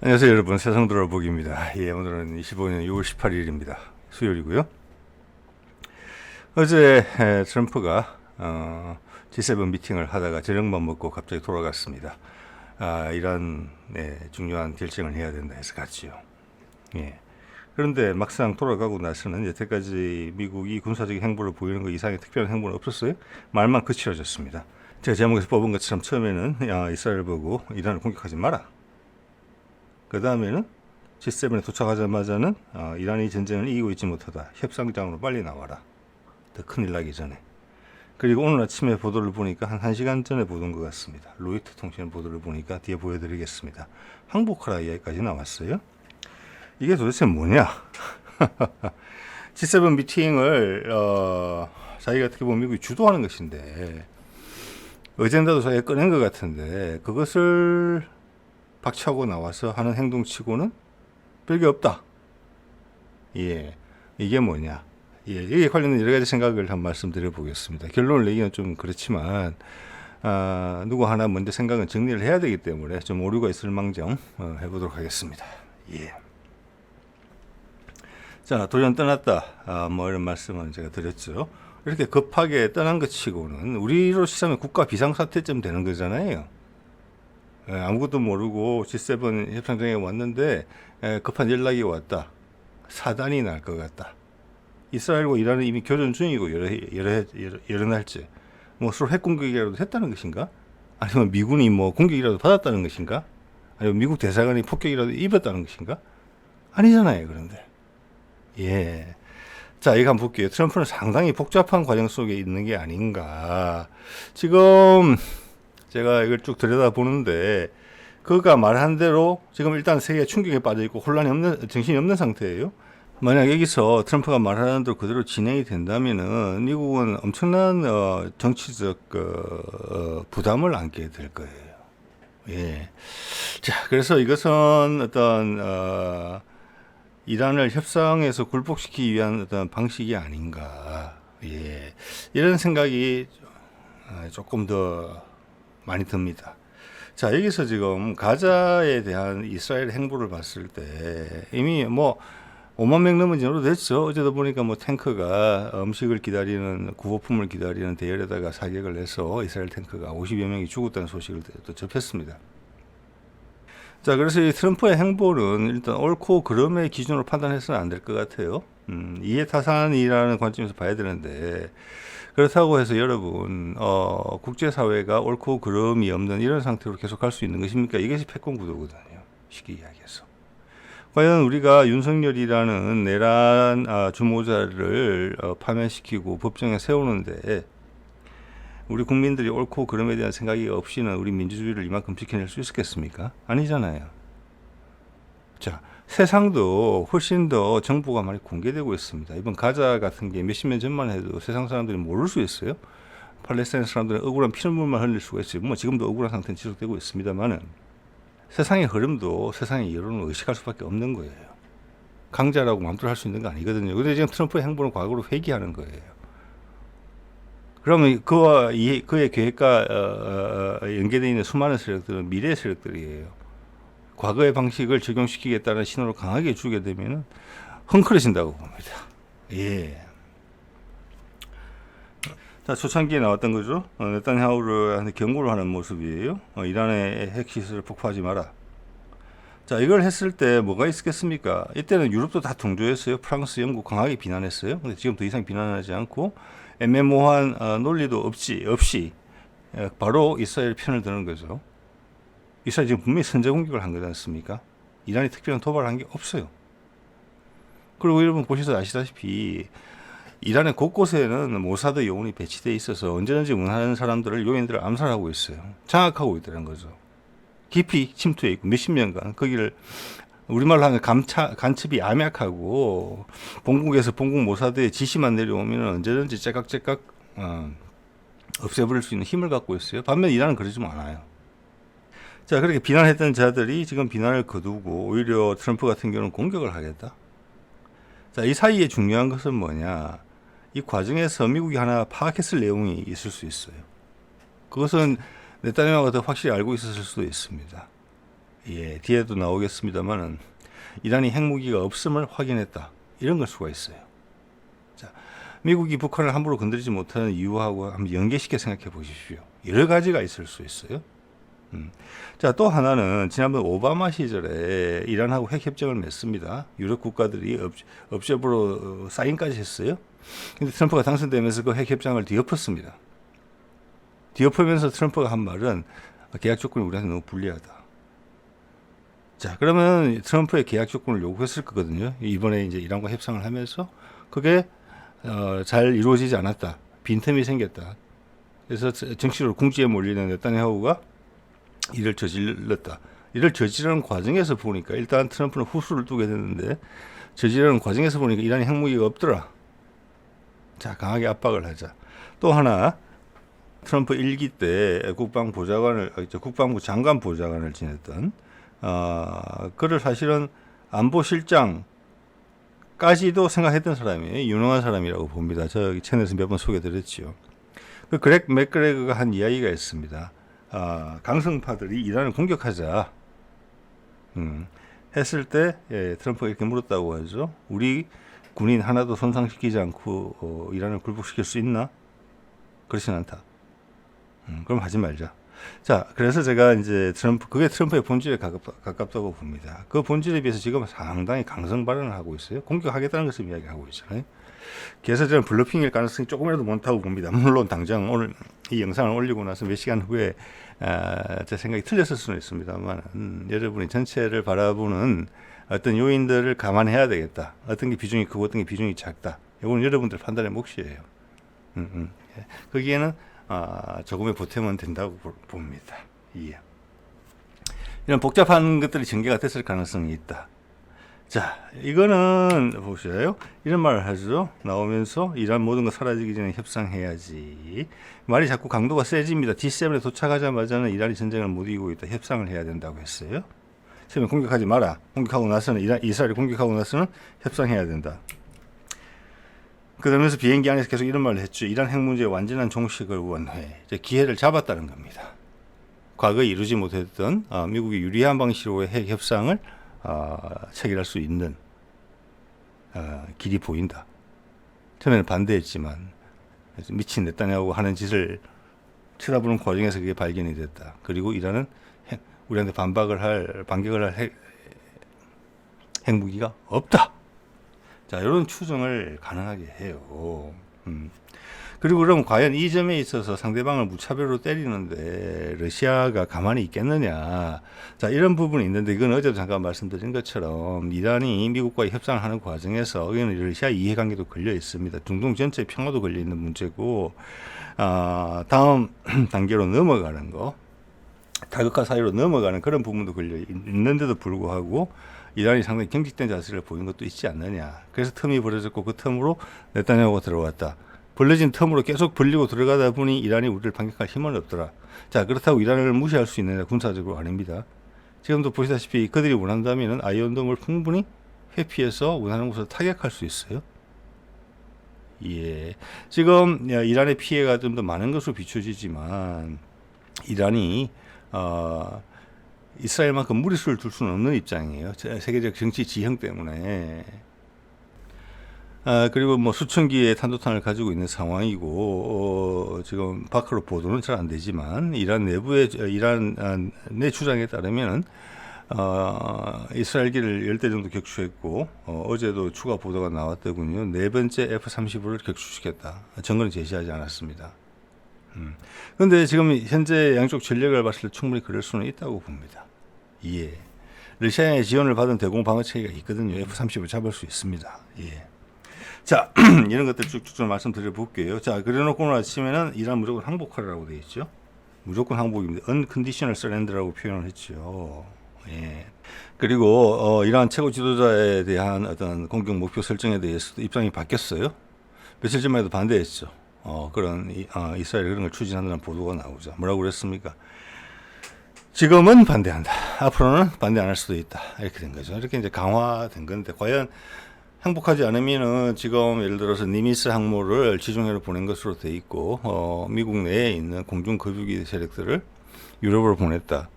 안녕하세요 여러분, 세상 돌아보기입니다. 오늘은 25년 6월 18일입니다. 수요일이고요. 어제 트럼프가 G7 미팅을 하다가 저녁만 먹고 갑자기 돌아갔습니다. 이란에 중요한 결정을 해야 된다 해서 갔지요. 그런데 막상 돌아가고 나서는 여태까지 미국이 군사적인 행보를 보이는 것 이상의 특별한 행보는 없었어요. 말만 그치러졌습니다. 제가 제목에서 뽑은 것처럼 처음에는 이스라엘 보고 이란을 공격하지 마라. 그 다음에는 G7에 도착하자마자는 이란이 전쟁을 이기고 있지 못하다. 협상장으로 빨리 나와라. 더 큰일 나기 전에. 그리고 오늘 아침에 보도를 보니까 한 1시간 전에 보던 것 같습니다. 로이터 통신 보도를 보니까 뒤에 보여드리겠습니다. 항복하라 이야기까지 나왔어요. 이게 도대체 뭐냐? G7 미팅을 자기가 어떻게 보면 미국이 주도하는 것인데 어젠다도 자기가 꺼낸 것 같은데 그것을 박차고 나와서 하는 행동치고는 별게 없다. 이게 뭐냐? 여기에 관련된 여러 가지 생각을 한번 말씀드려 보겠습니다. 결론을 내기는 좀 그렇지만 누구 하나 먼저 생각은 정리를 해야 되기 때문에 좀 오류가 있을 망정 해보도록 하겠습니다. 자, 돌연 떠났다. 이런 말씀은 제가 드렸죠. 이렇게 급하게 떠난 것 치고는 우리로 치자면 국가 비상사태쯤 되는 거잖아요. 아무것도 모르고 G7 협상장에 왔는데 급한 연락이 왔다. 사단이 날 것 같다. 이스라엘과 이란은 이미 교전 중이고 여러 날째 서로 핵공격이라도 했다는 것인가? 아니면 미군이 공격이라도 받았다는 것인가? 아니면 미국 대사관이 폭격이라도 입었다는 것인가? 아니잖아요. 그런데 자, 이거 한번 볼게요. 트럼프는 상당히 복잡한 과정 속에 있는 게 아닌가. 지금 제가 이걸 쭉 들여다보는데 그가 말한 대로 지금 일단 세계가 충격에 빠져있고 혼란이 없는, 정신이 없는 상태예요. 만약 여기서 트럼프가 말하는 대로 그대로 진행이 된다면은 미국은 엄청난 정치적 부담을 안게 될 거예요. 자, 그래서 이것은 어떤 이란을 협상에서 굴복시키기 위한 어떤 방식이 아닌가. 이런 생각이 조금 더 많이 듭니다. 자, 여기서 지금 가자에 대한 이스라엘 행보를 봤을 때 이미 5만 명 넘은 지 오래됐죠. 어제도 보니까 탱크가 음식을 기다리는 구호품을 기다리는 대열에다가 사격을 해서 이스라엘 탱크가 50여 명이 죽었다는 소식을 또 접했습니다. 자, 그래서 이 트럼프의 행보는 일단 옳고 그름의 기준으로 판단해서는 안 될 것 같아요. 이해타산이라는 관점에서 봐야 되는데 그렇다고 해서 여러분 국제사회가 옳고 그름이 없는 이런 상태로 계속 갈 수 있는 것입니까? 이것이 패권구도거든요. 쉽게 이야기해서. 과연 우리가 윤석열이라는 내란 주모자를 파면시키고 법정에 세우는데 우리 국민들이 옳고 그름에 대한 생각이 없이는 우리 민주주의를 이만큼 지켜낼 수 있었겠습니까? 아니잖아요. 자, 세상도 훨씬 더 정보가 많이 공개되고 있습니다. 이번 가자 같은 게 몇십 년 전만 해도 세상 사람들이 모를 수 있어요. 팔레스타인 사람들은 억울한 피눈물만 흘릴 수가 있어요. 지금도 억울한 상태는 지속되고 있습니다만은 세상의 흐름도 세상의 여론을 의식할 수밖에 없는 거예요. 강자라고 마음대로 할 수 있는 거 아니거든요. 근데 지금 트럼프의 행보는 과거로 회귀하는 거예요. 그러면 그의 계획과 연계되어 있는 수많은 세력들은 미래의 세력들이에요. 과거의 방식을 적용시키겠다는 신호를 강하게 주게 되면 헝클어진다고 봅니다. 자, 초창기에 나왔던 거죠. 네타냐후한테 경고를 하는 모습이에요. 이란의 핵시설을 폭파하지 마라. 자, 이걸 했을 때 뭐가 있었겠습니까? 이때는 유럽도 다 동조했어요. 프랑스, 영국 강하게 비난했어요. 근데 지금 더 이상 비난하지 않고 애매모호한 논리도 없이 바로 이스라엘 편을 드는 거죠. 이스라엘 지금 분명히 선제 공격을 한 거지 않습니까? 이란이 특별한 도발을 한 게 없어요. 그리고 여러분 보셔서 아시다시피 이란의 곳곳에는 모사드 요원이 배치되어 있어서 언제든지 원하는 사람들을 요인들을 암살하고 있어요. 장악하고 있다는 거죠. 깊이 침투해 있고 몇십 년간 거기를 우리말로 하면 간첩이 암약하고 본국에서 본국 모사드의 지시만 내려오면 언제든지 째깍째깍 없애버릴 수 있는 힘을 갖고 있어요. 반면 이란은 그러지 않아요. 자, 그렇게 비난했던 자들이 지금 비난을 거두고 오히려 트럼프 같은 경우는 공격을 하겠다. 자, 이 사이에 중요한 것은 뭐냐? 이 과정에서 미국이 하나 파악했을 내용이 있을 수 있어요. 그것은 네타냐후가 더 확실히 알고 있었을 수도 있습니다. 예, 뒤에도 나오겠습니다만은 이란이 핵무기가 없음을 확인했다. 이런 걸 수가 있어요. 자, 미국이 북한을 함부로 건드리지 못하는 이유하고 한번 연계시켜 생각해 보십시오. 여러 가지가 있을 수 있어요. 자, 또 하나는 지난번 오바마 시절에 이란하고 핵협정을 맺습니다. 유럽 국가들이 업적으로 사인까지 했어요. 근데 트럼프가 당선되면서 그 핵협정을 뒤엎었습니다. 뒤엎으면서 트럼프가 한 말은 계약 조건이 우리한테 너무 불리하다. 자, 그러면 트럼프의 계약 조건을 요구했을 거거든요. 이번에 이제 이란과 협상을 하면서 그게 잘 이루어지지 않았다. 빈틈이 생겼다. 그래서 정치적으로 궁지에 몰리는 네타냐후가 이를 저질렀다. 이를 저지르는 과정에서 보니까 일단 트럼프는 후수를 두게 됐는데 저지르는 과정에서 보니까 이란이 핵무기가 없더라. 자, 강하게 압박을 하자. 또 하나, 트럼프 1기 때 국방부 장관 보좌관을 지냈던 그를 사실은 안보실장까지도 생각했던 사람이에요. 유능한 사람이라고 봅니다. 저 채널에서 몇 번 소개드렸죠. 그 그렉 맥그레거가 한 이야기가 있습니다. 강성파들이 이란을 공격하자 했을 때 트럼프가 이렇게 물었다고 하죠. 우리 군인 하나도 손상시키지 않고 이란을 굴복시킬 수 있나? 그렇진 않다. 그럼 하지 말자. 자, 그래서 제가 이제 그게 트럼프의 본질에 가깝다고 봅니다. 그 본질에 비해서 지금 상당히 강성 발언을 하고 있어요. 공격하겠다는 것을 이야기하고 있잖아요. 그래서 저는 블러핑일 가능성이 조금이라도 많다고 봅니다. 물론 당장 오늘 이 영상을 올리고 나서 몇 시간 후에 제 생각이 틀렸을 수는 있습니다만 여러분이 전체를 바라보는 어떤 요인들을 감안해야 되겠다. 어떤 게 비중이 크고 어떤 게 비중이 작다. 이건 여러분들 판단의 몫이에요. 거기에는 조금의 보탬은 된다고 봅니다. 예. 이런 복잡한 것들이 전개가 됐을 가능성이 있다. 자, 이거는 보세요. 이런 말을 하죠. 나오면서 이란 모든 거 사라지기 전에 협상해야지. 말이 자꾸 강도가 세집니다. D7에 도착하자마자는 이란이 전쟁을 못 이기고 있다. 협상을 해야 된다고 했어요. 처음에 공격하지 마라. 공격하고 나서는 이스라엘이 공격하고 나서는 협상해야 된다. 그러면서 비행기 안에서 계속 이런 말을 했죠. 이란 핵 문제의 완전한 종식을 원해. 이제 기회를 잡았다는 겁니다. 과거에 이루지 못했던 미국이 유리한 방식으로의 핵 협상을 체결할 수 있는 길이 보인다. 처음에는 반대했지만 미친 네타냐후가 하는 짓을 쳐다보는 과정에서 그게 발견이 됐다. 그리고 이란은 우리한테 반격을 할 핵무기가 없다. 자, 이런 추정을 가능하게 해요. 그리고 그럼 과연 이 점에 있어서 상대방을 무차별로 때리는데 러시아가 가만히 있겠느냐. 자, 이런 부분이 있는데 이건 어제도 잠깐 말씀드린 것처럼 이란이 미국과의 협상을 하는 과정에서 여기는 러시아 이해관계도 걸려 있습니다. 중동 전체 평화도 걸려 있는 문제고 다음 단계로 넘어가는 거, 다극화 사이로 넘어가는 그런 부분도 걸려 있는데도 불구하고 이란이 상당히 경직된 자세를 보인 것도 있지 않느냐. 그래서 틈이 벌어졌고 그 틈으로 네타냐후가 들어왔다. 벌려진 틈으로 계속 벌리고 들어가다 보니 이란이 우리를 반격할 힘은 없더라. 자, 그렇다고 이란을 무시할 수 있느냐? 군사적으로 아닙니다. 지금도 보시다시피 그들이 원한다면 아이언돔을 충분히 회피해서 원하는 곳을 타격할 수 있어요. 예, 지금 이란의 피해가 좀 더 많은 것으로 비춰지지만 이란이 이스라엘만큼 무리수를 둘 수는 없는 입장이에요. 세계적 정치 지형 때문에. 그리고 뭐 수천 기의 탄도탄을 가지고 있는 상황이고 지금 밖으로 보도는 잘 안 되지만 이란 내 주장에 따르면은 이스라엘기를 10대 정도 격추했고 어제도 추가 보도가 나왔더군요. 네 번째 F-35를 격추시켰다. 증거는 제시하지 않았습니다. 그런데 지금 현재 양쪽 전력을 봤을 때 충분히 그럴 수는 있다고 봅니다. 예. 러시아의 지원을 받은 대공 방어 체계가 있거든요. F-35 잡을 수 있습니다. 예. 자, 이런 것들 쭉쭉 좀 말씀드려 볼게요. 자, 그래놓고 오늘 아침에는 이란 무조건 항복하라고 되어 있죠. 무조건 항복입니다. Unconditional surrender라고 표현을 했죠. 예. 그리고 이란 최고 지도자에 대한 어떤 공격 목표 설정에 대해서도 입장이 바뀌었어요. 며칠 전만 해도 반대했죠. 그런 이스라엘 그런 걸 추진한다는 보도가 나오죠. 뭐라고 그랬습니까? 지금은 반대한다. 앞으로는 반대 안 할 수도 있다. 이렇게 된 거죠. 이렇게 이제 강화된 건데 과연 항복하지 않으면은 지금 예를 들어서 니미스 항모를 지중해로 보낸 것으로 돼 있고 미국 내에 있는 공중 거주기 세력들을 유럽으로 보냈다.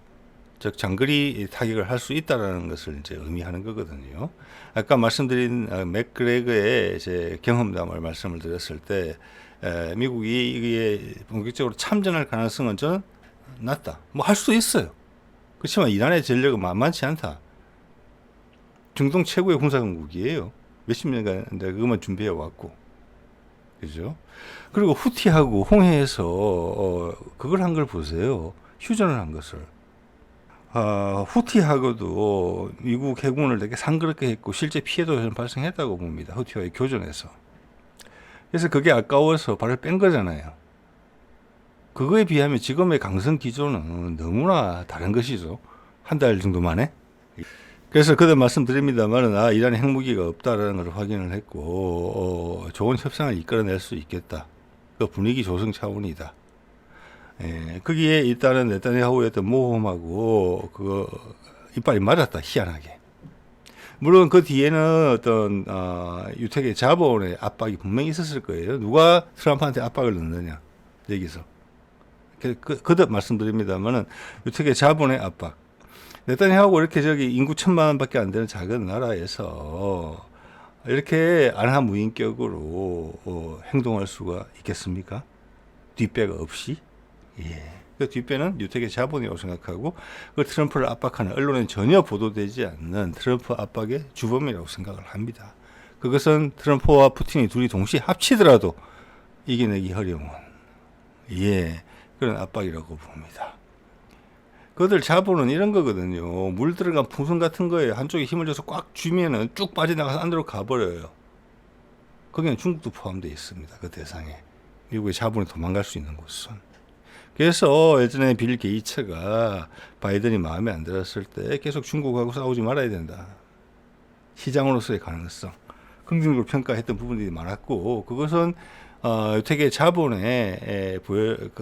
즉 장거리 타격을 할 수 있다라는 것을 이제 의미하는 거거든요. 아까 말씀드린 맥그레거의 제 경험담을 말씀을 드렸을 때 미국이 이게 본격적으로 참전할 가능성은 저는 낮다. 뭐 할 수도 있어요. 그렇지만 이란의 전력은 만만치 않다. 중동 최고의 군사강국이에요. 몇십 년간 그것만 준비해 왔고, 그죠? 그리고 후티하고 홍해에서 그걸 한 걸 보세요. 휴전을 한 것을. 후티하고도 미국 해군을 되게 상그럽게 했고 실제 피해도 저는 발생했다고 봅니다. 후티와의 교전에서. 그래서 그게 아까워서 발을 뺀 거잖아요. 그거에 비하면 지금의 강성 기조는 너무나 다른 것이죠. 한 달 정도 만에. 그래서 그때 말씀드립니다만 이란에 핵무기가 없다라는 걸 확인을 했고 좋은 협상을 이끌어낼 수 있겠다. 그 분위기 조성 차원이다. 거기에 일단은 네타냐후의 어떤 모험하고 그거 이빨이 맞았다. 희한하게. 물론 그 뒤에는 어떤 유택의 자본의 압박이 분명히 있었을 거예요. 누가 트럼프한테 압박을 넣느냐 여기서. 그듯 말씀드립니다만은 유택의 자본의 압박. 네타냐후하고 이렇게 인구 1,000만밖에 안 되는 작은 나라에서 이렇게 안하무인격으로 행동할 수가 있겠습니까? 뒷배가 없이. 그 뒷배는 유택의 자본이라고 생각하고 그 트럼프를 압박하는 언론에 전혀 보도되지 않는 트럼프 압박의 주범이라고 생각을 합니다. 그것은 트럼프와 푸틴이 둘이 동시에 합치더라도 이겨내기 어려운 그런 압박이라고 봅니다. 그들 자본은 이런 거거든요. 물 들어간 풍선 같은 거에 한쪽에 힘을 줘서 꽉 쥐면은 쭉 빠져나가서 안으로 가버려요. 거기는 중국도 포함되어 있습니다. 그 대상에. 미국의 자본이 도망갈 수 있는 곳은. 그래서 예전에 빌 게이츠가 바이든이 마음에 안 들었을 때 계속 중국하고 싸우지 말아야 된다. 시장으로서의 가능성. 긍정적으로 평가했던 부분들이 많았고 그것은 유택의 자본에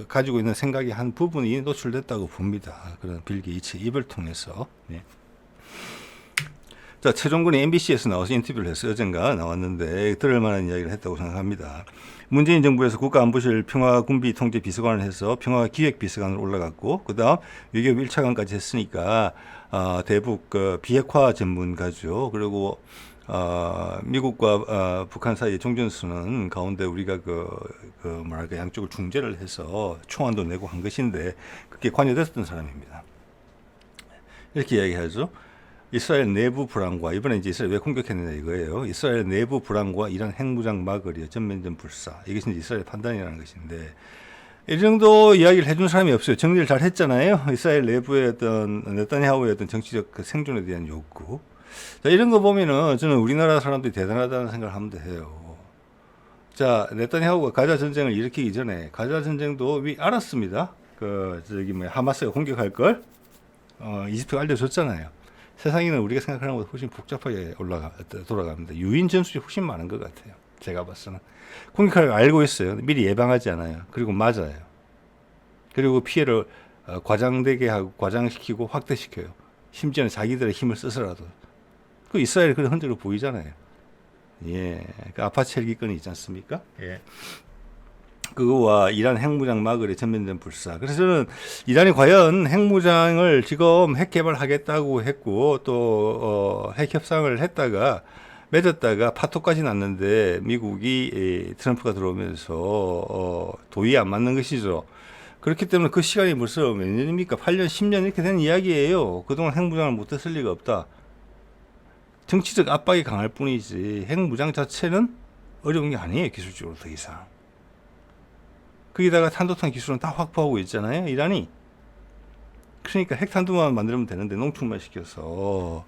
가지고 있는 생각의 한 부분이 노출됐다고 봅니다. 그런 빌 게이츠 입을 통해서. 자, 최종근이 MBC에서 나와서 인터뷰를 했어요. 어젠가 나왔는데 들을 만한 이야기를 했다고 생각합니다. 문재인 정부에서 국가안보실 평화군비통제비서관을 해서 평화기획비서관으로 올라갔고 그 다음 외교부 1차관까지 했으니까 대북 비핵화 전문가죠. 그리고 미국과 북한 사이의 종전선언 가운데 우리가 뭐랄까 양쪽을 중재를 해서 총안도 내고 한 것인데 그게 관여됐던 사람입니다. 이렇게 이야기하죠. 이스라엘 내부 불안과 이번에 이제 이스라엘 왜 공격했느냐 이거예요. 이스라엘 내부 불안과 이란 핵무장 막으려 전면전 불사 이것이 이제 이스라엘 판단이라는 것인데 이 정도 이야기를 해준 사람이 없어요. 정리를 잘 했잖아요. 이스라엘 내부의 어떤 네타냐후의 어떤 정치적 생존에 대한 욕구. 자, 이런 거 보면은 저는 우리나라 사람들이 대단하다는 생각을 하면 해요. 자, 네타냐후가 가자 전쟁을 일으키기 전에 가자 전쟁도 알았습니다. 하마스가 공격할 걸 이집트가 알려줬잖아요. 세상에는 우리가 생각하는 것보다 훨씬 복잡하게 돌아갑니다. 유인 전술이 훨씬 많은 것 같아요. 제가 봤서는. 공격할 걸 알고 있어요. 미리 예방하지 않아요. 그리고 맞아요. 그리고 피해를 과장되게 하고 과장시키고 확대시켜요. 심지어는 자기들의 힘을 써서라도. 그 이스라엘이 그런 흔적으로 보이잖아요. 그 아파트 헬기권이 있지 않습니까? 그거와 이란 핵무장 막으려 전면전 불사. 그래서 저는 이란이 과연 핵무장을 지금 핵 개발하겠다고 했고 또 핵 협상을 했다가 맺었다가 파토까지 났는데 미국이 트럼프가 들어오면서 도의에 안 맞는 것이죠. 그렇기 때문에 그 시간이 벌써 몇 년입니까? 8년, 10년 이렇게 된 이야기예요. 그동안 핵무장을 못했을 리가 없다. 정치적 압박이 강할 뿐이지 핵무장 자체는 어려운 게 아니에요. 기술적으로 더 이상. 거기다가 탄도탄 기술은 다 확보하고 있잖아요. 이란이. 그러니까 핵탄두만 만들면 되는데 농축만 시켜서.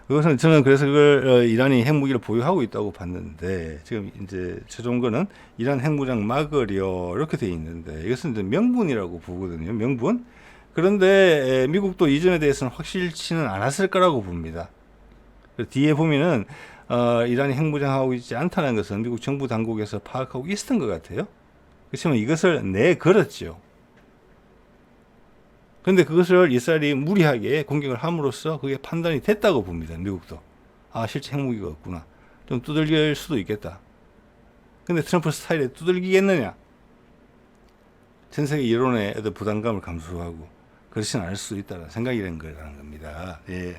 그것은 저는 그래서 그걸 이란이 핵무기를 보유하고 있다고 봤는데 지금 이제 최종거는 이란 핵무장 막으려 이렇게 돼 있는데 이것은 이제 명분이라고 보거든요. 명분. 그런데 미국도 이전에 대해서는 확실치는 않았을 거라고 봅니다. 뒤에 보면은 이란이 핵무장하고 있지 않다는 것은 미국 정부 당국에서 파악하고 있었던 것 같아요. 그렇지만 이것을 내걸었죠. 그런데 그것을 이스라엘이 무리하게 공격을 함으로써 그게 판단이 됐다고 봅니다. 미국도. 실제 핵무기가 없구나. 좀 두들길 수도 있겠다. 근데 트럼프 스타일에 두들기겠느냐? 전 세계 여론의 어떤 부담감을 감수하고 그렇지는 않을 수 있다는 생각이 된 거라는 겁니다. 예.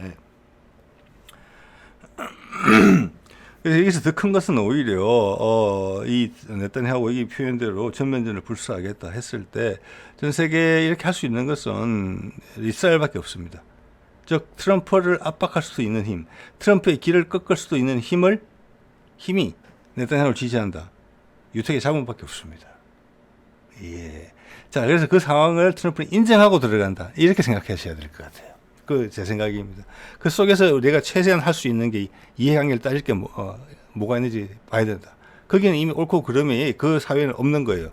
그래서 여기서 더 큰 것은 오히려 이 네타냐후 이 표현대로 전면전을 불사하겠다 했을 때 전 세계에 이렇게 할 수 있는 것은 이스라엘밖에 없습니다. 즉 트럼프를 압박할 수도 있는 힘, 트럼프의 길을 꺾을 수도 있는 힘이 네타냐후를 지지한다. 유택의 자본밖에 없습니다. 예. 자, 그래서 그 상황을 트럼프는 인정하고 들어간다. 이렇게 생각하셔야 될 것 같아요. 그 제 생각입니다. 그 속에서 내가 최대한 할 수 있는 게 이해관계를 따질 게 뭐가 있는지 봐야 된다. 거기는 이미 옳고 그름이 그 사회는 없는 거예요.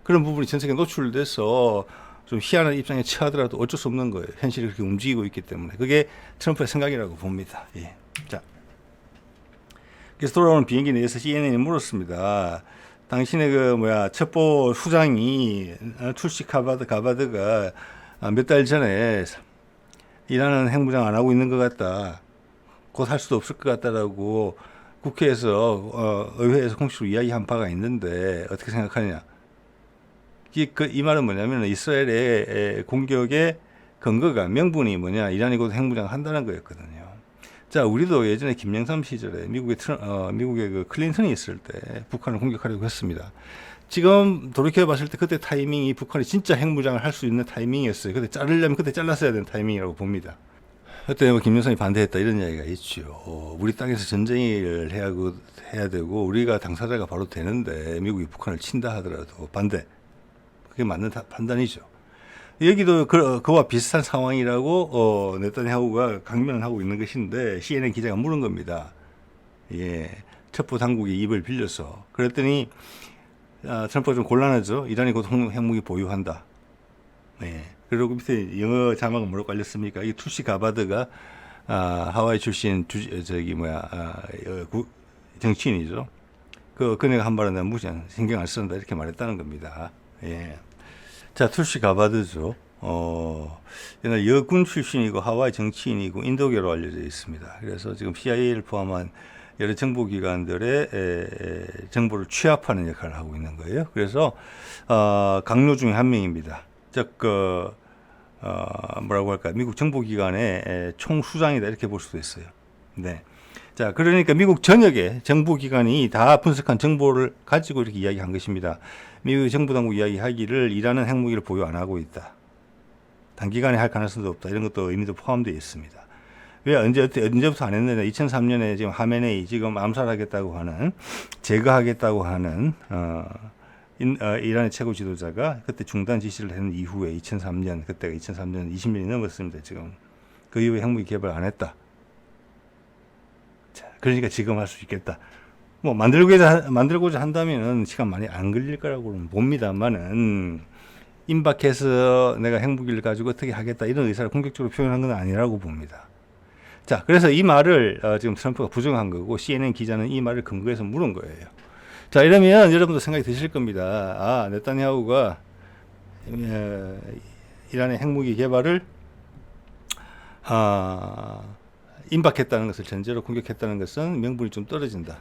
그런 부분이 전 세계에 노출돼서 좀 희한한 입장에 처하더라도 어쩔 수 없는 거예요. 현실이 그렇게 움직이고 있기 때문에. 그게 트럼프의 생각이라고 봅니다. 예. 자. 그래서 돌아오는 비행기 내에서 CNN이 물었습니다. 당신의 첩보 수장이 출시 가바드가 몇 달 전에 이란은 핵무장 안 하고 있는 것 같다. 곧 할 수도 없을 것 같다라고 국회에서 의회에서 공식으로 이야기한 바가 있는데 어떻게 생각하느냐? 이 말은 뭐냐면 이스라엘의 공격의 근거가 명분이 뭐냐? 이란이 곧 핵무장을 한다는 거였거든요. 자, 우리도 예전에 김영삼 시절에 미국의 그 클린턴이 있을 때 북한을 공격하려고 했습니다. 지금 돌이켜 봤을 때 그때 타이밍이 북한이 진짜 핵무장을 할 수 있는 타이밍이었어요. 그때 자르려면 그때 잘랐어야 되는 타이밍이라고 봅니다. 그때 김영삼이 반대했다 이런 이야기가 있죠. 우리 땅에서 전쟁을 해야 되고 우리가 당사자가 바로 되는데 미국이 북한을 친다 하더라도 반대. 그게 맞는 판단이죠. 여기도 그와 비슷한 상황이라고 네타냐후가 강변을 하고 있는 것인데 CNN 기자가 물은 겁니다. 예, 첩보 당국의 입을 빌려서 그랬더니 트럼프가 좀 곤란하죠. 이란이 곧 핵무기 보유한다. 예, 그리고 밑에 영어 자막은 뭐라고 알렸습니까? 이 투시 가바드가 하와이 출신 정치인이죠. 그네가 한 말은 내가 신경 안 쓴다 이렇게 말했다는 겁니다. 예. 자, 툴시 가바드죠. 옛날 여군 출신이고 하와이 정치인이고 인도계로 알려져 있습니다. 그래서 지금 CIA를 포함한 여러 정보기관들의 정보를 취합하는 역할을 하고 있는 거예요. 그래서 강요 중에 한 명입니다. 즉 뭐라고 할까? 미국 정보기관의 총수장이다 이렇게 볼 수도 있어요. 네. 자, 그러니까 미국 전역의 정보기관이 다 분석한 정보를 가지고 이렇게 이야기한 것입니다. 미국 정부당국 이야기하기를 이란은 핵무기를 보유 안 하고 있다. 단기간에 할 가능성도 없다. 이런 것도 의미도 포함되어 있습니다. 왜 언제부터 안 했느냐? 2003년에 지금 하메네이 지금 암살하겠다고 하는 제거하겠다고 하는 이란의 최고 지도자가 그때 중단 지시를 한 이후에 2003년 그때가 2003년 20년이 넘었습니다. 지금 그 이후에 핵무기 개발 안 했다. 자, 그러니까 지금 할 수 있겠다. 뭐 만들고자 한다면은 시간 많이 안 걸릴 거라고는 봅니다만은 임박해서 내가 핵무기를 가지고 어떻게 하겠다 이런 의사를 공격적으로 표현한 건 아니라고 봅니다. 자, 그래서 이 말을 지금 트럼프가 부정한 거고 CNN 기자는 이 말을 근거해서 물은 거예요. 자, 이러면 여러분도 생각이 드실 겁니다. 네타냐후가 이란의 핵무기 개발을 임박했다는 것을 전제로 공격했다는 것은 명분이 좀 떨어진다.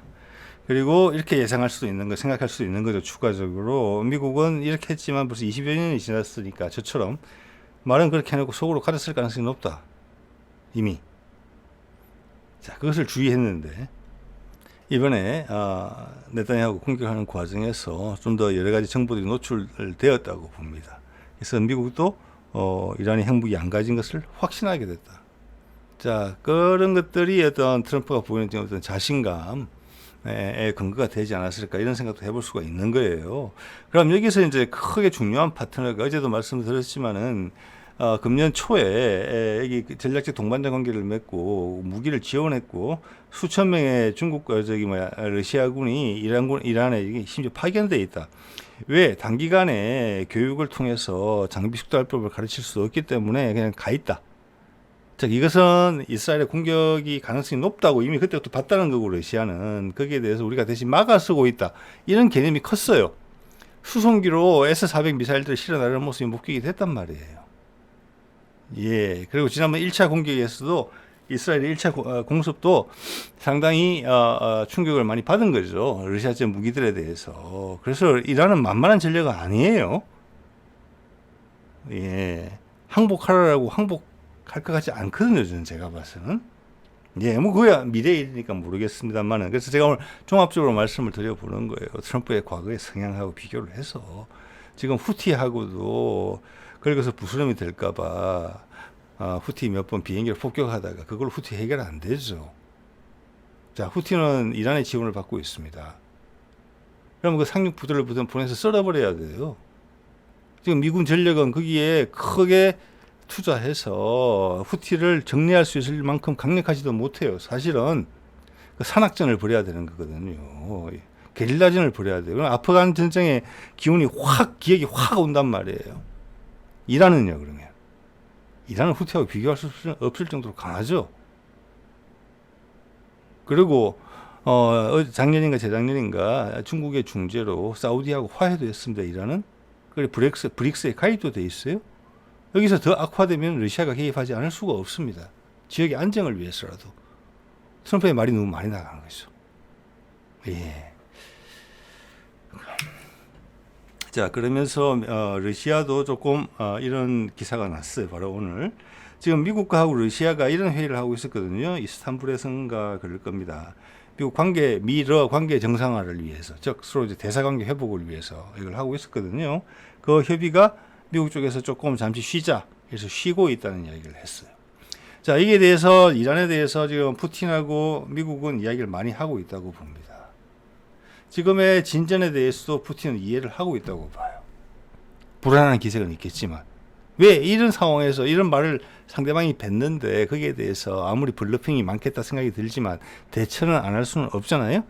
그리고 이렇게 예상할 수도 있는 거, 생각할 수도 있는 거죠. 추가적으로 미국은 이렇게 했지만 벌써 20여 년이 지났으니까 저처럼 말은 그렇게 해놓고 속으로 가졌을 가능성이 높다. 이미. 자, 그것을 주의했는데 이번에 네타냐후 공격하는 과정에서 좀 더 여러 가지 정보들이 노출되었다고 봅니다. 그래서 미국도 이란이 핵무기 안 가진 것을 확신하게 됐다. 자, 그런 것들이 어떤 트럼프가 보이는 어떤 자신감의 근거가 되지 않았을까 이런 생각도 해볼 수가 있는 거예요. 그럼 여기서 이제 크게 중요한 파트너가 어제도 말씀드렸지만은 금년 초에 여기 전략적 동반자 관계를 맺고 무기를 지원했고 수천 명의 중국 러시아군이 이란에 심지어 파견돼 있다. 왜? 단기간에 교육을 통해서 장비 숙달법을 가르칠 수 없기 때문에 그냥 가 있다. 즉 이것은 이스라엘의 공격이 가능성이 높다고 이미 그때부터 봤다는 거고 러시아는 거기에 대해서 우리가 대신 막아서고 있다. 이런 개념이 컸어요. 수송기로 S-400 미사일들을 실어 나르는 모습이 목격이 됐단 말이에요. 예. 그리고 지난번 1차 공격에서도 이스라엘의 1차 공습도 상당히 충격을 많이 받은 거죠. 러시아제 무기들에 대해서. 그래서 이란은 만만한 전략은 아니에요. 예. 항복하라고 항복할 것 같지 않거든요. 저는 제가 봐서는. 예, 뭐 그야 미래의 일이니까 모르겠습니다만은. 그래서 제가 오늘 종합적으로 말씀을 드려보는 거예요. 트럼프의 과거의 성향하고 비교를 해서 지금 후티하고도 그래서 부스럼이 될까봐 후티 몇 번 비행기를 폭격하다가 그걸 후티 해결 안 되죠. 자, 후티는 이란의 지원을 받고 있습니다. 그럼 그 상륙 부대를 보내서 썰어버려야 돼요. 지금 미군 전력은 거기에 크게 투자해서 후티를 정리할 수 있을 만큼 강력하지도 못해요. 사실은 그 산악전을 벌여야 되는 거거든요. 게릴라전을 벌여야 돼요. 그럼 아프간 전쟁의 기억이 확 온단 말이에요. 이란은요, 그러면? 이란은 후티하고 비교할 수 없을 정도로 강하죠. 그리고 작년인가 재작년인가 중국의 중재로 사우디하고 화해도 했습니다. 이란은. 그리고 브릭스에 가입도 돼 있어요. 여기서 더 악화되면 러시아가 개입하지 않을 수가 없습니다. 지역의 안정을 위해서라도. 트럼프의 말이 너무 많이 나가는 거죠. 예. 자, 그러면서 러시아도 조금 이런 기사가 났어요. 바로 오늘. 지금 미국과 하고 러시아가 이런 회의를 하고 있었거든요. 이스탄불에선가 그럴 겁니다. 미러 관계 정상화를 위해서, 즉 서로 이제 대사관계 회복을 위해서 이걸 하고 있었거든요. 그 협의가 미국 쪽에서 조금 잠시 쉬자 해서 쉬고 있다는 이야기를 했어요. 자, 이게 대해서 이란에 대해서 지금 푸틴하고 미국은 이야기를 많이 하고 있다고 봅니다. 지금의 진전에 대해서도 푸틴은 이해를 하고 있다고 봐요. 불안한 기색은 있겠지만 왜 이런 상황에서 이런 말을 상대방이 뱉는데 거기에 대해서 아무리 블러핑이 많겠다 생각이 들지만 대처는 안 할 수는 없잖아요.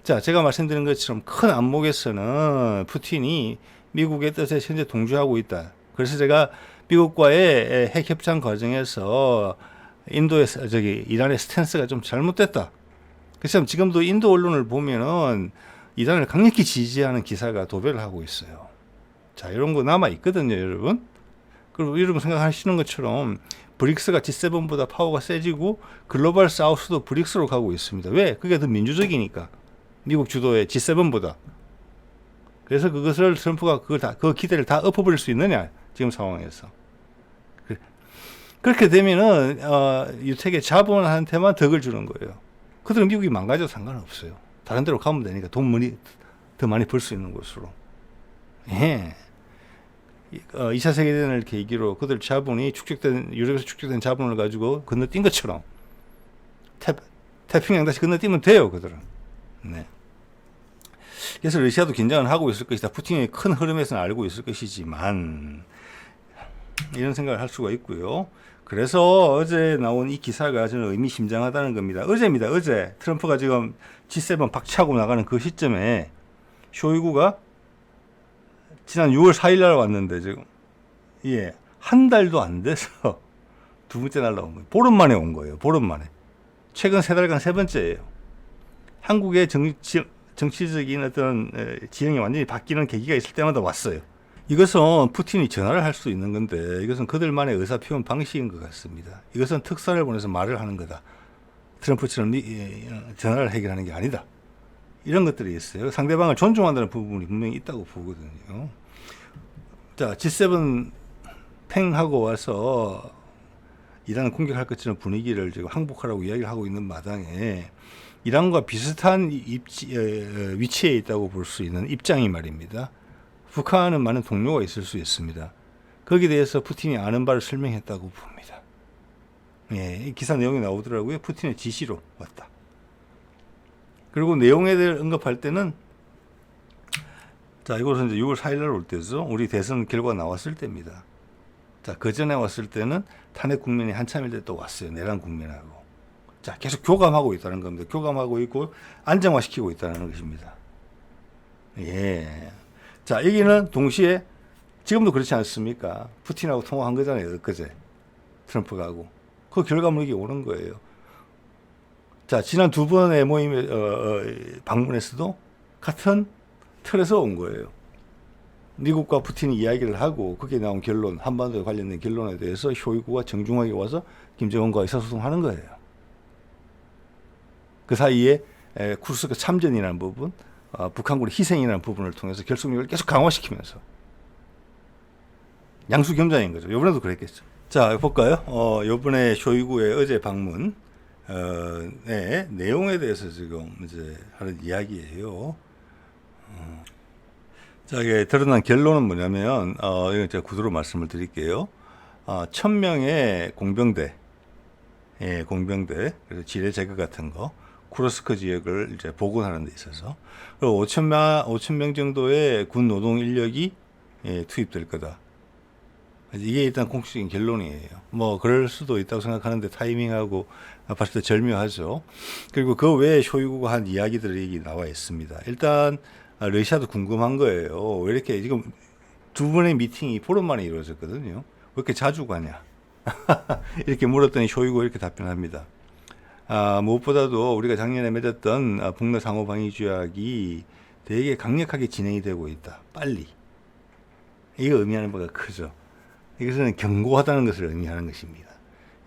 자, 제가 말씀드린 것처럼 큰 안목에서는 푸틴이 미국의 뜻에 현재 동조하고 있다. 그래서 제가 미국과의 핵 협상 과정에서 이란의 스탠스가 좀 잘못됐다. 그래서 지금도 인도 언론을 보면은 이란을 강력히 지지하는 기사가 도배를 하고 있어요. 자, 이런 거 남아 있거든요, 여러분. 그리고 여러분 생각하시는 것처럼 브릭스가 G7보다 파워가 세지고 글로벌 사우스도 브릭스로 가고 있습니다. 왜? 그게 더 민주적이니까. 미국 주도의 G7보다. 그래서 그것을 트럼프가 그 기대를 다 엎어버릴 수 있느냐, 지금 상황에서. 그렇게 되면은 유택의 자본한테만 덕을 주는 거예요. 그들은 미국이 망가져도 상관없어요. 다른 데로 가면 되니까 돈 더 많이 벌 수 있는 곳으로. 예. 2차 세계대전을 계기로 그들 자본이 유럽에서 축적된 자본을 가지고 건너뛴 것처럼 태평양 다시 건너뛰면 돼요, 그들은. 네. 그래서 러시아도 긴장을 하고 있을 것이다. 푸틴의 큰 흐름에서는 알고 있을 것이지만 이런 생각을 할 수가 있고요. 그래서 어제 나온 이 기사가 저는 의미심장하다는 겁니다. 어제입니다. 어제 트럼프가 지금 G7 박차고 나가는 그 시점에 쇼이구가 지난 6월 4일 날 왔는데 지금 한 달도 안 돼서 두 번째 날라온 거예요. 보름 만에 온 거예요. 보름 만에. 최근 3달간 세 번째예요. 한국의 정치적인 어떤 지형이 완전히 바뀌는 계기가 있을 때마다 왔어요. 이것은 푸틴이 전화를 할 수 있는 건데 이것은 그들만의 의사표현 방식인 것 같습니다. 이것은 특사를 보내서 말을 하는 거다. 트럼프처럼 전화를 해결하는 게 아니다. 이런 것들이 있어요. 상대방을 존중한다는 부분이 분명히 있다고 보거든요. 자, G7 팽하고 와서 이란을 공격할 것처럼 분위기를 지금 항복하라고 이야기를 하고 있는 마당에 이란과 비슷한 위치에 있다고 볼 수 있는 입장이 말입니다. 북한은 많은 동료가 있을 수 있습니다. 거기에 대해서 푸틴이 아는 바를 설명했다고 봅니다. 이 기사 내용이 나오더라고요. 푸틴의 지시로 왔다. 그리고 내용에 대해 언급할 때는 자, 이것은 이제 6월 4일 날 올 때죠. 우리 대선 결과 나왔을 때입니다. 자, 그 전에 왔을 때는 탄핵 국면이 한참일 때 또 왔어요. 내란 국면하고. 자, 계속 교감하고 있다는 겁니다. 교감하고 있고 안정화시키고 있다는 것입니다. 예. 자, 여기는 동시에 지금도 그렇지 않습니까? 푸틴하고 통화한 거잖아요. 엊그제. 트럼프가 하고. 그 결과물이 오는 거예요. 자, 지난 두 번의 모임에 방문에서도 같은 틀에서 온 거예요. 미국과 푸틴이 이야기를 하고 거기에 나온 결론, 한반도에 관련된 결론에 대해서 쇼이구가 정중하게 와서 김정은과 의사소통하는 거예요. 그 사이에 쿠르스크 참전이라는 부분, 북한군의 희생이라는 부분을 통해서 결속력을 계속 강화시키면서 양수겸장인 거죠. 이번에도 그랬겠죠. 자, 볼까요? 요번에 쇼이구의 어제 방문, 네, 내용에 대해서 지금 이제 하는 이야기예요. 자, 이게 드러난 결론은 뭐냐면, 이건 제가 구두로 말씀을 드릴게요. 1000명의 공병대, 예, 공병대, 그래서 지뢰 제거 같은 거, 쿠르스크 지역을 이제 복원하는 데 있어서, 그리고 5,000명 정도의 군 노동 인력이 예, 투입될 거다. 이게 일단 공식적인 결론이에요. 뭐 그럴 수도 있다고 생각하는데 타이밍하고 봤을 때 절묘하죠. 그리고 그 외에 쇼이구가 한 이야기들이 나와 있습니다. 일단 러시아도 궁금한 거예요. 왜 이렇게 지금 두 번의 미팅이 보름 만에 이루어졌거든요. 왜 이렇게 자주 가냐? 이렇게 물었더니 쇼이구가 이렇게 답변합니다. 무엇보다도 우리가 작년에 맺었던 북러 상호 방위 조약이 되게 강력하게 진행이 되고 있다. 빨리. 이거 의미하는 바가 크죠. 이것은 경고하다는 것을 의미하는 것입니다.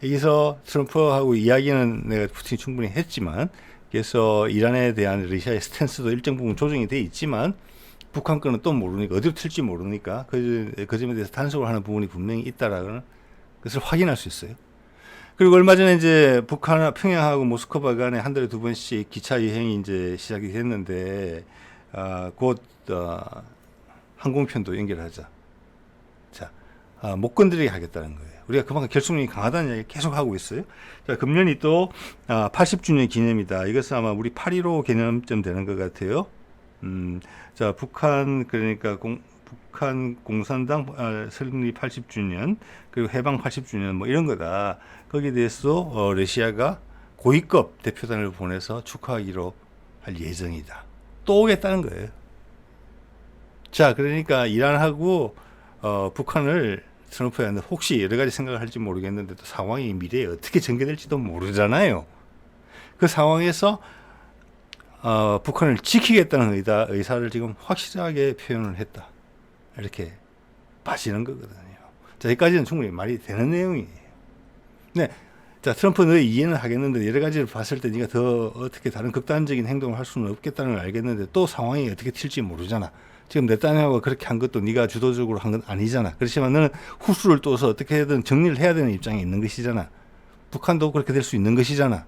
여기서 트럼프하고 이야기는 내가 푸틴이 충분히 했지만, 그래서 이란에 대한 러시아의 스탠스도 일정 부분 조정이 돼 있지만, 북한 거는 또 모르니까, 어디로 튈지 모르니까, 그 점에 대해서 단속을 하는 부분이 분명히 있다라는 것을 확인할 수 있어요. 그리고 얼마 전에 이제 북한, 평양하고 모스크바 간에 한 달에 2번씩 기차 여행이 이제 시작이 됐는데, 곧, 항공편도 연결하자. 자, 못 건드리게 하겠다는 거예요. 우리가 그만큼 결속력이 강하다는 이야기 계속 하고 있어요. 자, 금년이 또 80주년 기념이다. 이것은 아마 우리 8.15 개념점 되는 것 같아요. 자, 북한 그러니까 북한 공산당 설립 80주년 그리고 해방 80주년 뭐 이런 거다. 거기에 대해서 러시아가 고위급 대표단을 보내서 축하하기로 할 예정이다. 또 오겠다는 거예요. 자, 그러니까 이란하고 북한을 트럼프가 혹시 여러 가지 생각을 할지 모르겠는데 또 상황이 미래에 어떻게 전개될지도 모르잖아요. 그 상황에서 북한을 지키겠다는 의사를 지금 확실하게 표현을 했다. 이렇게 봐지는 거거든요. 자, 여기까지는 충분히 말이 되는 내용이에요. 네. 자, 트럼프는 이해는 하겠는데 여러 가지를 봤을 때 네가 더 어떻게 다른 극단적인 행동을 할 수는 없겠다는 걸 알겠는데 또 상황이 어떻게 튈지 모르잖아. 지금 네타냐후가 그렇게 한 것도 네가 주도적으로 한 건 아니잖아. 그렇지만 너는 후수를 둬서 어떻게든 정리를 해야 되는 입장에 있는 것이잖아. 북한도 그렇게 될 수 있는 것이잖아.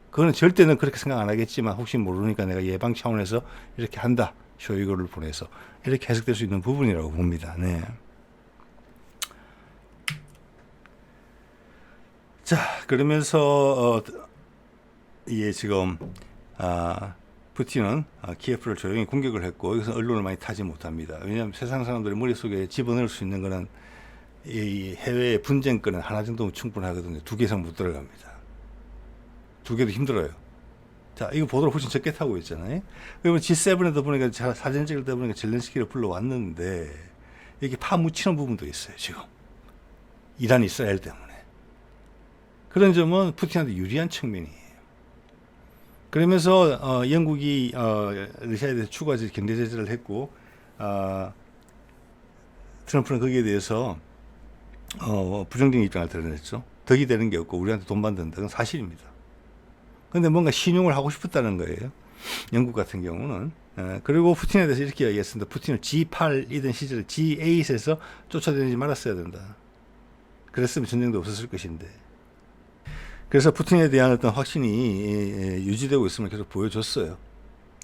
그거는 절대는 그렇게 생각 안 하겠지만 혹시 모르니까 내가 예방 차원에서 이렇게 한다. 쇼이구를 보내서 이렇게 해석될 수 있는 부분이라고 봅니다. 네. 자, 그러면서 이게 지금 푸틴은 키예프를 조용히 공격을 했고 여기서 언론을 많이 타지 못합니다. 왜냐하면 세상 사람들의 머릿속에 집어넣을 수 있는 거는 이 해외의 분쟁권은 하나 정도면 충분하거든요. 2개 이상 못 들어갑니다. 2개도 힘들어요. 자, 이거 보도를 훨씬 적게 타고 있잖아요. 그러면 G7에도 보니까 사진 찍을 때 보니까 젤렌스키를 불러왔는데 이게 파묻히는 부분도 있어요. 지금 이란 이스라엘 때문에. 그런 점은 푸틴한테 유리한 측면이에요. 그러면서 영국이 러시아에 대해서 추가 경제 제재를 했고 트럼프는 거기에 대해서 부정적인 입장을 드러냈죠. 덕이 되는 게 없고 우리한테 돈 받는다. 그건 사실입니다. 그런데 뭔가 신용을 하고 싶었다는 거예요. 영국 같은 경우는. 그리고 푸틴에 대해서 이렇게 이야기했습니다. 푸틴을 G8이던 시절에 G8에서 쫓아다니지 말았어야 된다. 그랬으면 전쟁도 없었을 것인데. 그래서 푸틴에 대한 어떤 확신이 유지되고 있음을 계속 보여줬어요.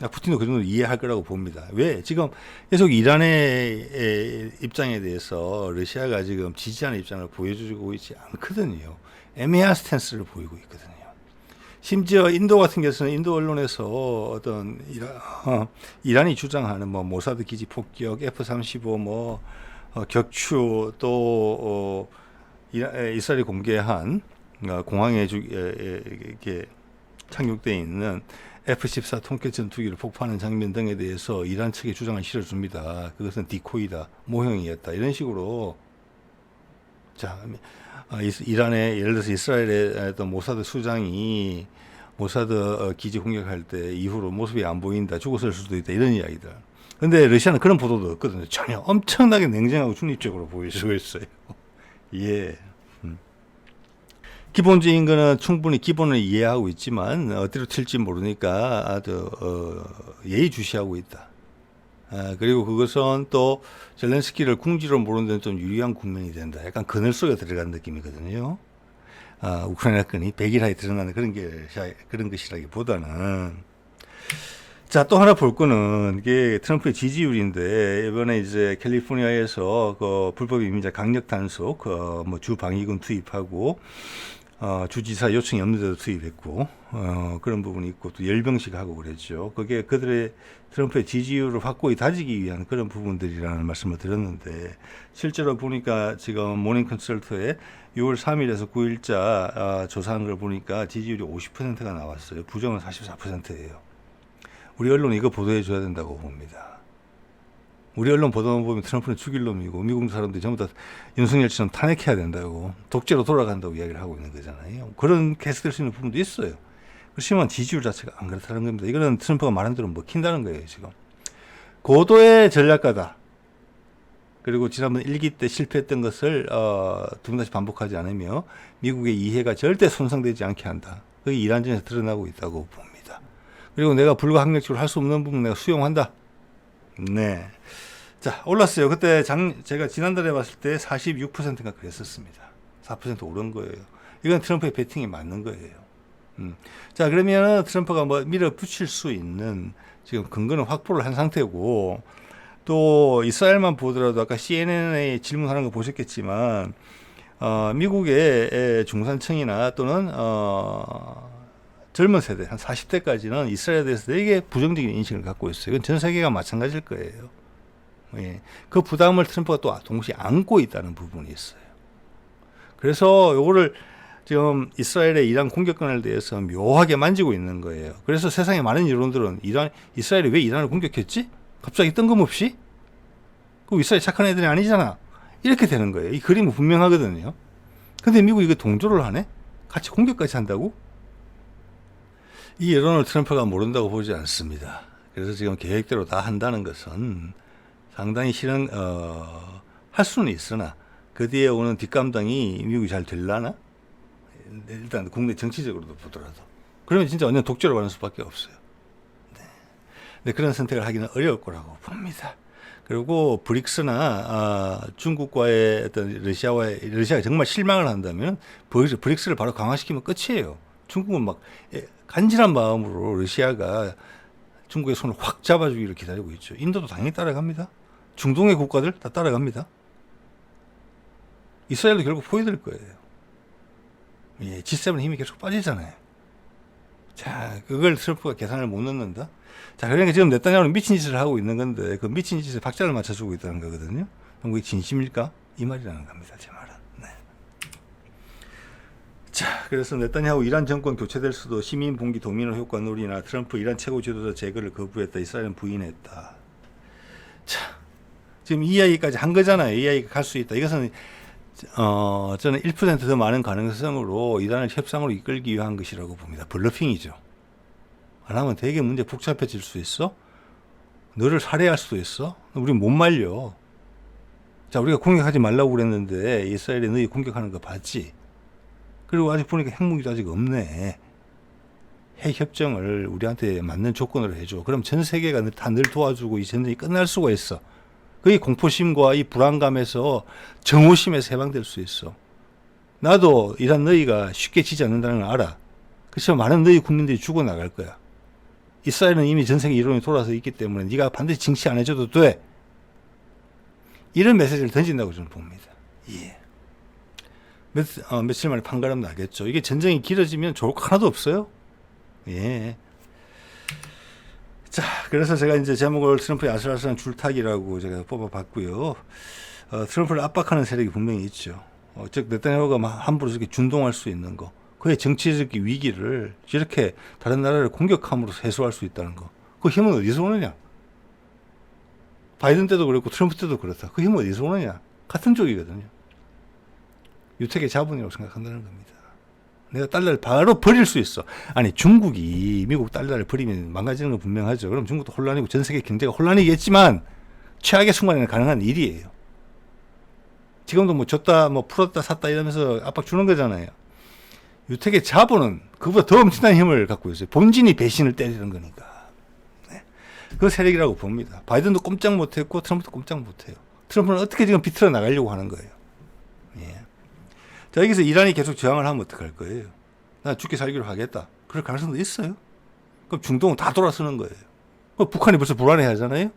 푸틴도 그 정도 이해할 거라고 봅니다. 왜? 지금 계속 이란의 입장에 대해서 러시아가 지금 지지하는 입장을 보여주고 있지 않거든요. 애매한 스탠스를 보이고 있거든요. 심지어 인도 같은 경우는 인도 언론에서 어떤 이란이 주장하는 뭐 모사드 기지 폭격, F-35 뭐 격추 또 이스라엘이 공개한 공항에 이렇게 착륙되어 있는 F-14 통계 전투기를 폭파하는 장면 등에 대해서 이란 측의 주장을 실어줍니다. 그것은 디코이다, 모형이었다 이런 식으로. 자, 이란의 예를 들어서 이스라엘의 어떤 모사드 수장이 모사드 기지 공격할 때 이후로 모습이 안 보인다, 죽었을 수도 있다 이런 이야기들. 근데 러시아는 그런 보도도 없거든요. 전혀 엄청나게 냉정하고 중립적으로 보여주고 있어요. 예. 기본적인 거는 충분히 기본을 이해하고 있지만 어디로 튈지 모르니까 아주 예의주시하고 있다. 그리고 그것은 또 젤렌스키를 궁지로 모르는 데는 좀 유리한 국면이 된다. 약간 그늘 속에 들어간 느낌이거든요. 우크라이나 건이 백일하에 드러나는 그런 것이라기보다는. 자, 또 하나 볼 거는 이게 트럼프의 지지율인데, 이번에 이제 캘리포니아에서 그 불법 이민자 강력 단속, 뭐 주방위군 투입하고, 주지사 요청이 없는 데도 투입했고, 그런 부분이 있고, 또 열병식 하고 그랬죠. 그게 그들의 트럼프의 지지율을 확고히 다지기 위한 그런 부분들이라는 말씀을 드렸는데, 실제로 보니까 지금 모닝 컨설트에 6월 3일에서 9일자 조사한 걸 보니까 지지율이 50%가 나왔어요. 부정은 44%예요. 우리 언론이 이거 보도해 줘야 된다고 봅니다. 우리 언론 보도만 보면 트럼프는 죽일 놈이고 미국 사람들이 전부 다 윤석열처럼 탄핵해야 된다고, 독재로 돌아간다고 이야기를 하고 있는 거잖아요. 그런 해석될 수 있는 부분도 있어요. 그렇지만 지지율 자체가 안 그렇다는 겁니다. 이거는 트럼프가 말한 대로 먹힌다는 거예요. 지금 고도의 전략가다. 그리고 지난번 1기 때 실패했던 것을 두 번 다시 반복하지 않으며 미국의 이해가 절대 손상되지 않게 한다. 그게 이란전에서 드러나고 있다고 봅니다. 그리고 내가 불가항력적으로 할 수 없는 부분 내가 수용한다. 네. 자, 올랐어요. 그때 제가 지난달에 봤을 때 46%가 그랬었습니다. 4% 오른 거예요. 이건 트럼프의 배팅이 맞는 거예요. 자, 그러면 트럼프가 뭐 밀어붙일 수 있는 지금 근거는 확보를 한 상태고, 또 이스라엘만 보더라도 아까 CNN에 질문하는 거 보셨겠지만, 미국의 중산층이나 또는 젊은 세대, 한 40대까지는 이스라엘에 대해서 되게 부정적인 인식을 갖고 있어요. 이건 전 세계가 마찬가지일 거예요. 예. 그 부담을 트럼프가 또 동시에 안고 있다는 부분이 있어요. 그래서 요거를 지금 이스라엘의 이란 공격권에 대해서 묘하게 만지고 있는 거예요. 그래서 세상의 많은 여론들은 이스라엘이 왜 이란을 공격했지? 갑자기 뜬금없이? 그 이스라엘 착한 애들이 아니잖아. 이렇게 되는 거예요. 이 그림은 분명하거든요. 근데 미국이 이거 동조를 하네? 같이 공격까지 한다고? 이 여론을 트럼프가 모른다고 보지 않습니다. 그래서 지금 계획대로 다 한다는 것은 상당히 할 수는 있으나 그 뒤에 오는 뒷감당이 미국이 잘 되려나? 일단 국내 정치적으로도 보더라도. 그러면 진짜 완전 독재로 가는 수밖에 없어요. 네, 그런 선택을 하기는 어려울 거라고 봅니다. 그리고 브릭스나 중국과의 어떤 러시아가 정말 실망을 한다면 브릭스를 바로 강화시키면 끝이에요. 중국은 막 간절한 마음으로 러시아가 중국의 손을 확 잡아주기를 기다리고 있죠. 인도도 당연히 따라갑니다. 중동의 국가들 다 따라갑니다. 이스라엘도 결국 포위될 거예요. 예, G7 힘이 계속 빠지잖아요. 자, 그걸 트럼프가 계산을 못 넣는다. 자, 그러니까 지금 네타냐후는 미친 짓을 하고 있는 건데 그 미친 짓에 박자를 맞춰주고 있다는 거거든요. 그럼 그게 진심일까? 이 말이라는 겁니다. 제 말은. 네. 자, 그래서 네타냐후 이란 정권 교체될 수도 시민 봉기 도미노 효과 논리나 트럼프 이란 최고 지도자 제거를 거부했다. 이스라엘은 부인했다. 자, 지금 이 이야기까지 한 거잖아요. 이 이야기가 갈 수 있다. 이것은 저는 1% 더 많은 가능성으로 이란을 협상으로 이끌기 위한 것이라고 봅니다. 블러핑이죠. 안 하면 되게 문제 복잡해질 수 있어. 너를 살해할 수도 있어. 우리 못 말려. 자, 우리가 공격하지 말라고 그랬는데 이스라엘이 너희 공격하는 거 봤지? 그리고 아직 보니까 핵무기도 아직 없네. 핵협정을 우리한테 맞는 조건으로 해줘. 그럼 전 세계가 다 늘 도와주고 이 전쟁이 끝날 수가 있어. 그게 공포심과 이 불안감에서 정오심에서 해방될 수 있어. 나도 이란 너희가 쉽게 지지 않는다는 걸 알아. 그렇지만 많은 너희 국민들이 죽어나갈 거야. 이스라엘은 이미 전 세계 이론이 돌아서 있기 때문에 네가 반드시 징치 안 해줘도 돼. 이런 메시지를 던진다고 저는 봅니다. 예. 며칠 만에 판가름 나겠죠. 이게 전쟁이 길어지면 좋을 거 하나도 없어요. 예. 자, 그래서 제가 이제 제목을 트럼프의 아슬아슬한 줄타기라고 제가 뽑아봤고요. 트럼프를 압박하는 세력이 분명히 있죠. 즉 네타냐후가 함부로 이렇게 준동할 수 있는 거, 그의 정치적 위기를 이렇게 다른 나라를 공격함으로 해소할 수 있다는 거, 그 힘은 어디서 오느냐? 바이든 때도 그랬고 트럼프 때도 그렇다. 그 힘은 어디서 오느냐? 같은 쪽이거든요. 유택의 자본이라고 생각한다는 겁니다. 내가 달러를 바로 버릴 수 있어. 아니, 중국이 미국 달러를 버리면 망가지는 건 분명하죠. 그럼 중국도 혼란이고 전 세계 경제가 혼란이겠지만 최악의 순간에는 가능한 일이에요. 지금도 뭐 줬다, 뭐 풀었다, 샀다 이러면서 압박 주는 거잖아요. 유택의 자본은 그보다 더 엄청난 힘을 갖고 있어요. 본진이 배신을 때리는 거니까. 네. 그 세력이라고 봅니다. 바이든도 꼼짝 못했고 트럼프도 꼼짝 못해요. 트럼프는 어떻게 지금 비틀어 나가려고 하는 거예요. 예. 자, 여기서 이란이 계속 저항을 하면 어떡할 거예요? 나 죽기 살기로 하겠다. 그럴 가능성도 있어요. 그럼 중동은 다 돌아서는 거예요. 북한이 벌써 불안해 하잖아요.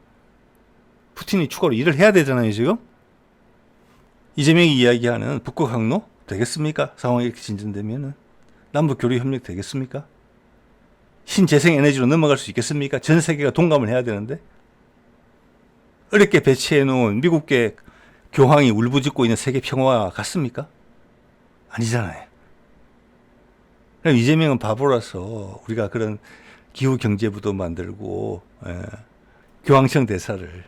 푸틴이 추가로 일을 해야 되잖아요, 지금. 이재명이 이야기하는 북극 항로 되겠습니까? 상황이 이렇게 진전되면은. 남북 교류 협력 되겠습니까? 신재생 에너지로 넘어갈 수 있겠습니까? 전 세계가 동감을 해야 되는데. 어렵게 배치해 놓은 미국계 교황이 울부짖고 있는 세계 평화와 같습니까? 아니잖아요. 그럼 이재명은 바보라서 우리가 그런 기후경제부도 만들고 교황청 대사를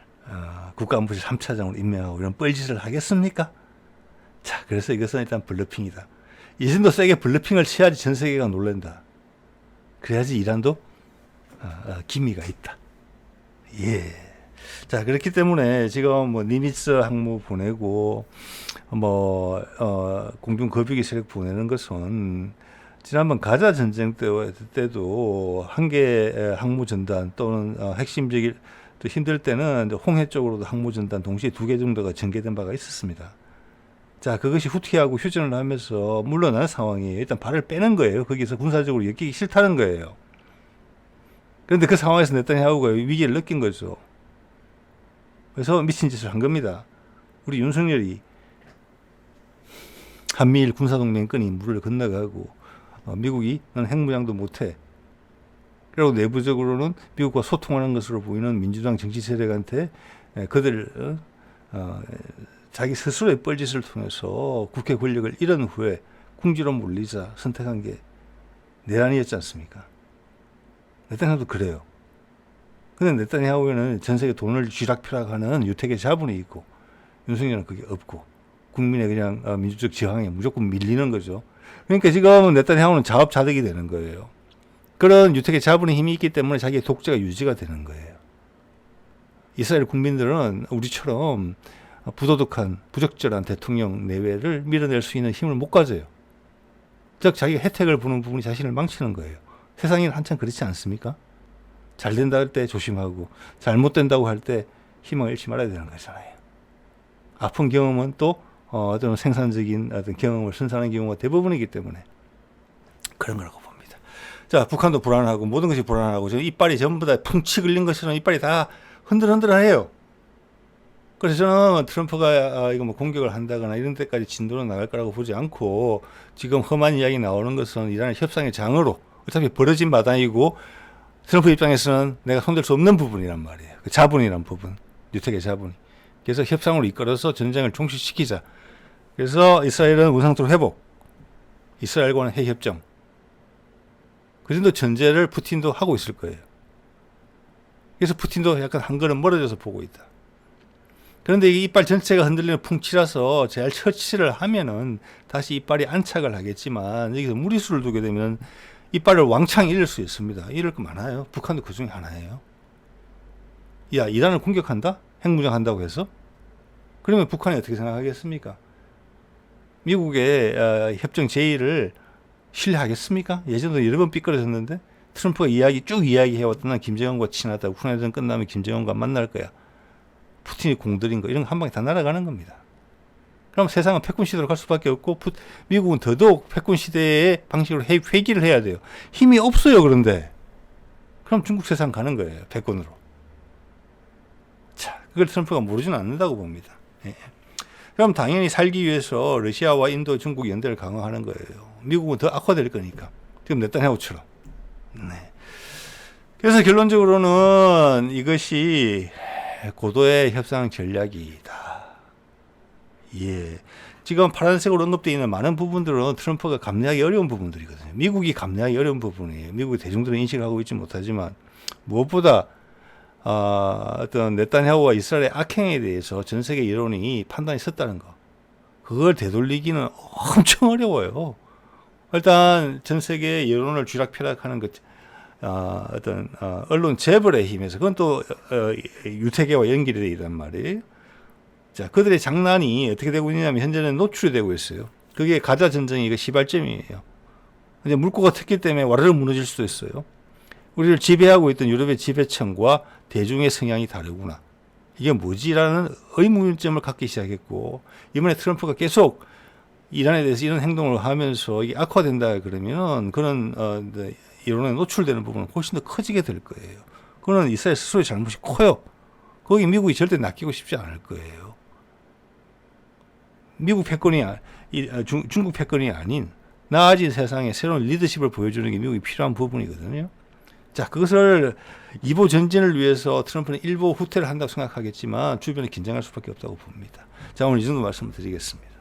국가안보실 3차장으로 임명하고 이런 뻘짓을 하겠습니까? 자, 그래서 이것은 일단 블러핑이다. 이 정도 세게 블러핑을 쳐야지 전 세계가 놀란다. 그래야지 이란도 기미가 있다. 예. 자, 그렇기 때문에 지금 뭐 니미츠 항모 보내고 공중 거북이 세력 보내는 것은 지난번 가자 전쟁 때도 한 개 항모 전단 또는 핵심적인 또 힘들 때는 홍해 쪽으로도 항모 전단 동시에 2개 정도가 전개된 바가 있었습니다. 자, 그것이 후퇴하고 휴전을 하면서 물러나는 상황이에요. 일단 발을 빼는 거예요. 거기서 군사적으로 엮이기 싫다는 거예요. 그런데 그 상황에서 네타냐후가 위기를 느낀 거죠. 그래서 미친 짓을 한 겁니다. 우리 윤석열이 한미일 군사동맹권이 물을 건너가고 미국이 넌 핵무장도 못해. 그리고 내부적으로는 미국과 소통하는 것으로 보이는 민주당 정치 세력한테 그들 자기 스스로의 뻘짓을 통해서 국회 권력을 잃은 후에 궁지로 몰리자 선택한 게 내란이었지 않습니까? 네타냐후도 그래요. 근데 네타냐후에는 전 세계 돈을 쥐락펴락하는 유택의 자본이 있고 윤석열은 그게 없고 국민의 그냥 민주적 저항에 무조건 밀리는 거죠. 그러니까 지금 네타냐후는 자업자득이 되는 거예요. 그런 유택의 자본의 힘이 있기 때문에 자기의 독재가 유지가 되는 거예요. 이스라엘 국민들은 우리처럼 부도덕한 부적절한 대통령 내외를 밀어낼 수 있는 힘을 못 가져요. 즉 자기가 혜택을 보는 부분이 자신을 망치는 거예요. 세상에는 한참 그렇지 않습니까? 잘 된다 할 때 조심하고 잘못된다고 할 때 희망을 잃지 말아야 되는 거잖아요. 아픈 경험은 또 어떤 생산적인 어떤 경험을 선사하는 경우가 대부분이기 때문에 그런 거라고 봅니다. 자, 북한도 불안하고 모든 것이 불안하고 지금 이빨이 전부 다 풍치 걸린 것처럼 이빨이 다 흔들흔들해요. 그래서 저는 트럼프가 이거 뭐 공격을 한다거나 이런 데까지 진도로 나갈 거라고 보지 않고 지금 험한 이야기 나오는 것은 이란의 협상의 장으로 어차피 벌어진 마당이고 트럼프 입장에서는 내가 손댈 수 없는 부분이란 말이에요. 그 자본이란 부분, 유택의 자본이. 그래서 협상으로 이끌어서 전쟁을 종식시키자. 그래서 이스라엘은 우상토로 회복, 이스라엘과는 핵협정. 그 정도 전제를 푸틴도 하고 있을 거예요. 그래서 푸틴도 약간 한 걸음 멀어져서 보고 있다. 그런데 이 이빨 전체가 흔들리는 풍치라서 잘 처치를 하면은 다시 이빨이 안착을 하겠지만 여기서 무리수를 두게 되면 이빨을 왕창 잃을 수 있습니다. 잃을 거 많아요. 북한도 그 중에 하나예요. 야, 이란을 공격한다? 핵무장한다고 해서? 그러면 북한이 어떻게 생각하겠습니까? 미국의 협정 제의를 신뢰하겠습니까? 예전에도 여러 번 삐뚤어졌는데 트럼프가 쭉 이야기해왔던 난 김정은과 친하다. 우크라이나전 끝나면 김정은과 만날 거야. 푸틴이 공들인 거 이런 거 한 방에 다 날아가는 겁니다. 그럼 세상은 패권 시대로 갈 수밖에 없고 미국은 더더욱 패권 시대의 방식으로 회귀를 해야 돼요. 힘이 없어요. 그런데 그럼 중국 세상 가는 거예요. 패권으로. 자, 그걸 트럼프가 모르지는 않는다고 봅니다. 예. 그럼 당연히 살기 위해서 러시아와 인도, 중국 연대를 강화하는 거예요. 미국은 더 악화될 거니까. 지금 네타냐후처럼. 네. 그래서 결론적으로는 이것이 고도의 협상 전략이다. 예. 지금 파란색으로 언급되어 있는 많은 부분들은 트럼프가 감내하기 어려운 부분들이거든요. 미국이 감내하기 어려운 부분이에요. 미국이 대중들은 인식하고 있지 못하지만 무엇보다 어떤 네타냐후와 이스라엘의 악행에 대해서 전 세계 여론이 판단이 섰다는 거. 그걸 되돌리기는 엄청 어려워요. 일단 전 세계 여론을 쥐락펴락하는 것, 어떤 언론 재벌의 힘에서 그건 또 유태계와 연결이 되어 있단 말이에요. 자, 그들의 장난이 어떻게 되고 있냐면 현재는 노출이 되고 있어요. 그게 가자 전쟁이 시발점이에요. 이제 물꼬가 텄기 때문에 와르르 무너질 수도 있어요. 우리를 지배하고 있던 유럽의 지배층과 대중의 성향이 다르구나. 이게 뭐지라는 의문점을 갖기 시작했고, 이번에 트럼프가 계속 이란에 대해서 이런 행동을 하면서 이게 악화된다 그러면 그런 이론에 노출되는 부분은 훨씬 더 커지게 될 거예요. 그거는 이스라엘 스스로의 잘못이 커요. 거기 미국이 절대 낚이고 싶지 않을 거예요. 미국 패권이 중국 패권이 아닌 나아진 세상에 새로운 리더십을 보여주는 게 미국이 필요한 부분이거든요. 자, 그것을 이보 전진을 위해서 트럼프는 일보 후퇴를 한다고 생각하겠지만 주변에 긴장할 수밖에 없다고 봅니다. 자, 오늘 이 정도 말씀을 드리겠습니다.